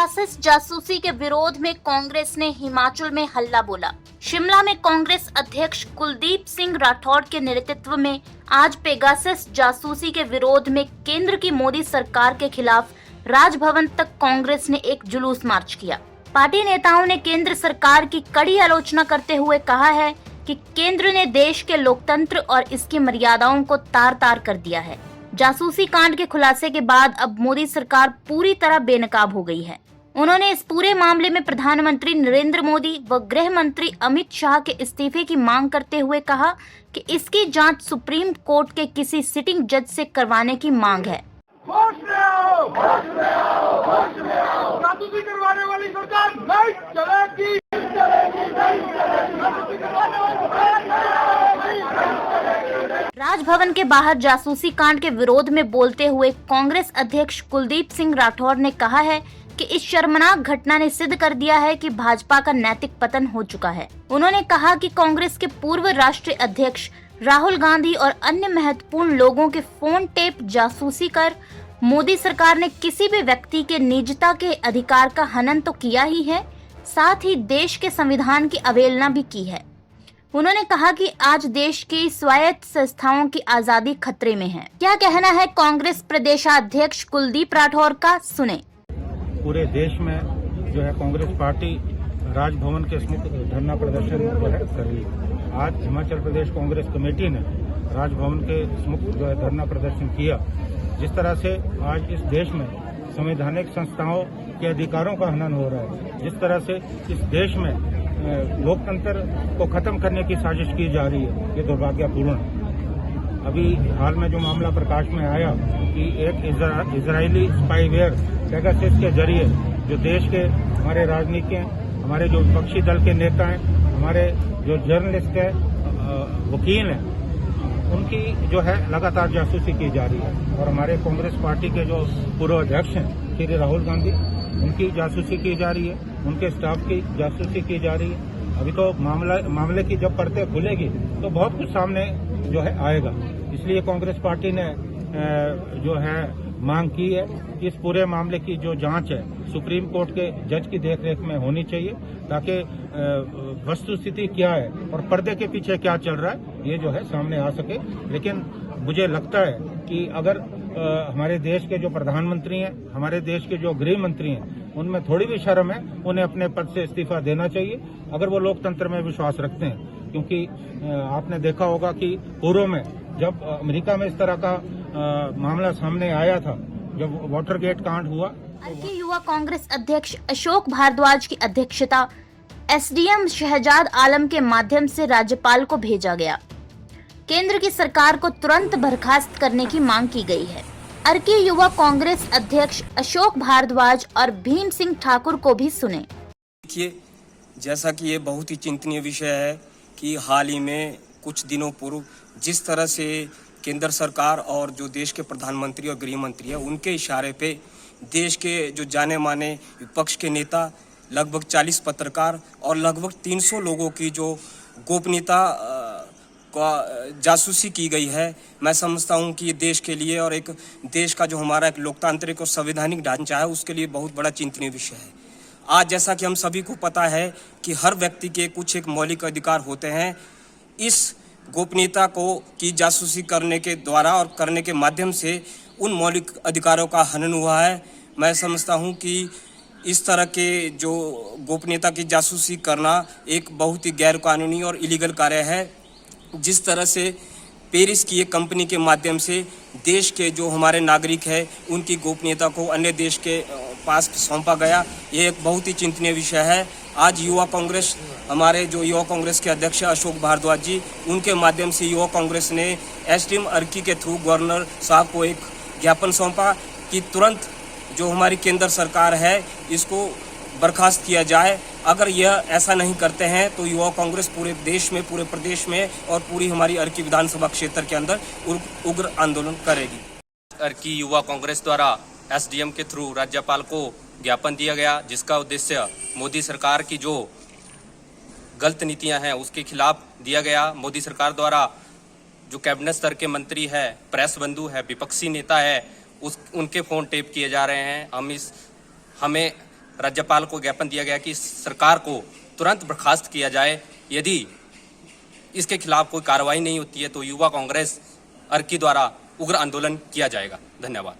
Pegasus जासूसी के विरोध में कांग्रेस ने हिमाचल में हल्ला बोला। शिमला में कांग्रेस अध्यक्ष कुलदीप सिंह राठौर के नेतृत्व में आज पेगासस जासूसी के विरोध में केंद्र की मोदी सरकार के खिलाफ राजभवन तक कांग्रेस ने एक जुलूस मार्च किया। पार्टी नेताओं ने केंद्र सरकार की कड़ी आलोचना करते हुए कहा है कि केंद्र ने देश के लोकतंत्र और इसकी मर्यादाओं को तार-तार कर दिया है। जासूसी कांड के खुलासे के बाद अब मोदी सरकार पूरी तरह बेनकाब हो गई है। उन्होंने इस पूरे मामले में प्रधानमंत्री नरेंद्र मोदी व गृह मंत्री अमित शाह के इस्तीफे की मांग करते हुए कहा कि इसकी जांच सुप्रीम कोर्ट के किसी सिटिंग जज से करवाने की मांग है। जासूसी करवाने वाली सरकार नहीं चलेगी। राजभवन के बाहर जासूसी कांड के विरोध में बोलते हुए कांग्रेस अध्यक्ष कुलदीप सिंह राठौर ने कहा है कि इस शर्मनाक घटना ने सिद्ध कर दिया है कि भाजपा का नैतिक पतन हो चुका है। उन्होंने कहा कि कांग्रेस के पूर्व राष्ट्रीय अध्यक्ष राहुल गांधी और अन्य महत्वपूर्ण लोगों के फोन टेप जासूसी कर मोदी सरकार ने किसी भी व्यक्ति के निजता के अधिकार का हनन तो किया ही है, साथ ही देश के संविधान की अवहेलना भी की है। उन्होंने कहा कि आज देश की स्वायत्त संस्थाओं की आजादी खतरे में है। क्या कहना है कांग्रेस प्रदेशाध्यक्ष कुलदीप राठौर का, सुने। पूरे देश में जो है कांग्रेस पार्टी राजभवन के सम्मुख धरना प्रदर्शन जो है कर रही है। आज हिमाचल प्रदेश कांग्रेस कमेटी ने राजभवन के सम्मुख जो है धरना प्रदर्शन किया। जिस तरह से आज इस देश में संवैधानिक संस्थाओं के अधिकारों का हनन हो रहा है, जिस तरह से इस देश में लोकतंत्र को खत्म करने की साजिश की जा रही है, ये दुर्भाग्यपूर्ण है। अभी हाल में जो मामला प्रकाश में आया कि एक इजरायली स्पाईवेयर पेगासस के जरिए जो देश के हमारे राजनीतिक हैं, हमारे जो विपक्षी दल के नेता हैं, हमारे जो जर्नलिस्ट हैं, वकील हैं, उनकी जो है लगातार जासूसी की जा रही है। और हमारे कांग्रेस पार्टी के जो पूर्व अध्यक्ष हैं श्री राहुल गांधी, उनकी जासूसी की जा रही है, उनके स्टाफ की जासूसी की जा रही है। अभी तो मामले की जब परतें खुलेगी तो बहुत कुछ सामने जो है आएगा। इसलिए कांग्रेस पार्टी ने जो है मांग की है कि इस पूरे मामले की जो जांच है सुप्रीम कोर्ट के जज की देखरेख में होनी चाहिए, ताकि वस्तुस्थिति क्या है और पर्दे के पीछे क्या चल रहा है ये जो है सामने आ सके। लेकिन मुझे लगता है कि अगर हमारे देश के जो प्रधानमंत्री हैं, हमारे देश के जो गृह मंत्री हैं, उनमें थोड़ी भी शर्म है, उन्हें अपने पद से इस्तीफा देना चाहिए अगर वो लोकतंत्र में विश्वास रखते हैं। क्योंकि आपने देखा होगा कि पूर्व में जब अमेरिका में इस तरह का मामला सामने आया था, जब वाटरगेट कांड हुआ, अर्की युवा कांग्रेस अध्यक्ष अशोक भारद्वाज की अध्यक्षता एसडीएम शहजाद आलम के माध्यम से राज्यपाल को भेजा गया। केंद्र की सरकार को तुरंत बर्खास्त करने की मांग की गई है। अर्की युवा कांग्रेस अध्यक्ष अशोक भारद्वाज और भीम सिंह ठाकुर को भी सुने। देखिए, जैसा कि ये बहुत ही चिंतनीय विषय है कि हाल ही में कुछ दिनों पूर्व जिस तरह से केंद्र सरकार और जो देश के प्रधानमंत्री और गृह मंत्री है, उनके इशारे पे देश के जो जाने माने विपक्ष के नेता, लगभग 40 पत्रकार और लगभग 300 लोगों की जो गोपनीयता का जासूसी की गई है। मैं समझता हूं कि ये देश के लिए और एक देश का जो हमारा एक लोकतांत्रिक और संवैधानिक ढांचा है, उसके लिए बहुत बड़ा चिंतनीय विषय है। आज जैसा कि हम सभी को पता है कि हर व्यक्ति के कुछ एक मौलिक अधिकार होते हैं। इस गोपनीयता को की जासूसी करने के द्वारा और करने के माध्यम से उन मौलिक अधिकारों का हनन हुआ है। मैं समझता हूं कि इस तरह के जो गोपनीयता की जासूसी करना एक बहुत ही गैर कानूनी और इलीगल कार्य है। जिस तरह से पेरिस की एक कंपनी के माध्यम से देश के जो हमारे नागरिक हैं, उनकी गोपनीयता को अन्य देश के पास सौंपा गया, ये एक बहुत ही चिंतनीय विषय है। आज युवा कांग्रेस, हमारे जो युवा कांग्रेस के अध्यक्ष अशोक भारद्वाज जी, उनके माध्यम से युवा कांग्रेस ने एसडीएम अर्की के थ्रू गवर्नर साहब को एक ज्ञापन सौंपा कि तुरंत जो हमारी केंद्र सरकार है इसको बर्खास्त किया जाए। अगर यह ऐसा नहीं करते हैं तो युवा कांग्रेस पूरे देश में, पूरे प्रदेश में और पूरी हमारी अर्की विधानसभा क्षेत्र के अंदर उग्र आंदोलन करेगी। अर्की युवा कांग्रेस द्वारा एसडीएम के थ्रू राज्यपाल को ज्ञापन दिया गया, जिसका उद्देश्य मोदी सरकार की जो गलत नीतियां हैं उसके खिलाफ दिया गया। मोदी सरकार द्वारा जो कैबिनेट स्तर के मंत्री है, प्रेस बंधु है, विपक्षी नेता है, उनके फ़ोन टेप किए जा रहे हैं। हमें राज्यपाल को ज्ञापन दिया गया कि इस सरकार को तुरंत बर्खास्त किया जाए। यदि इसके खिलाफ कोई कार्रवाई नहीं होती है तो युवा कांग्रेस अर्की द्वारा उग्र आंदोलन किया जाएगा। धन्यवाद।